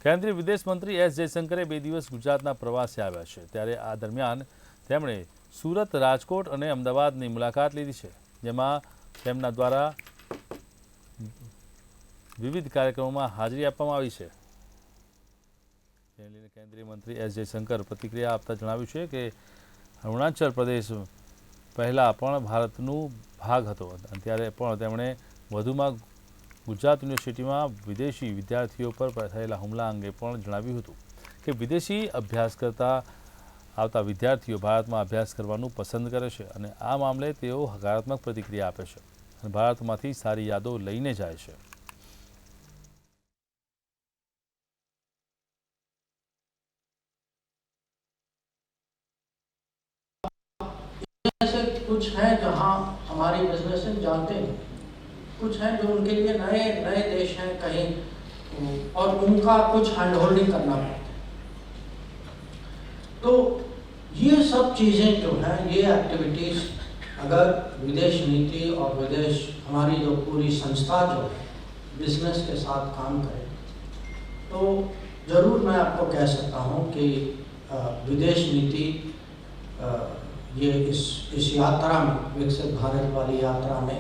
કેન્દ્રીય વિદેશ મંત્રી એસ જયશંકરે 2 દિવસ ગુજરાતના પ્રવાસે આવ્યા છે, ત્યારે આ દરમિયાન તેમણે સુરત, રાજકોટ અને અમદાવાદની મુલાકાત લીધી છે, જેમાં તેમના દ્વારા વિવિધ કાર્યક્રમોમાં હાજરી આપવામાં આવી છે। તેને લઈને કેન્દ્રીય મંત્રી એસ જયશંકર પ્રતિક્રિયા આપતા જણાવ્યું છે કે અરુણાચલ પ્રદેશ પહેલાં પણ ભારતનું ભાગ હતો, ત્યારે પણ તેમણે વધુમાં ગુજરાત યુનિવર્સિટીમાં વિદેશી વિદ્યાર્થીઓ પર થયેલા હુમલા અંગે પણ જણાવ્યું હતું કે વિદેશી અભ્યાસ કરતા આવતા વિદ્યાર્થીઓ ભારતમાં અભ્યાસ કરવાનું પસંદ કરે છે અને આ મામલે તેઓ હકારાત્મક પ્રતિક્રિયા આપે છે અને ભારતમાંથી સારી યાદો લઈને જાય છે। ऐसे कुछ हैं जहां हमारी बिजनेसमैन जानते हैं, कुछ हैं जो उनके लिए नए नए देश हैं कहीं, और उनका कुछ हैंड होल्डिंग करना पड़ता है। तो ये सब चीज़ें जो हैं, ये एक्टिविटीज़ अगर विदेश नीति और विदेश हमारी जो पूरी संस्था जो है बिजनेस के साथ काम करे, तो ज़रूर मैं आपको कह सकता हूँ कि विदेश नीति ये इस यात्रा में, विकसित भारत वाली यात्रा में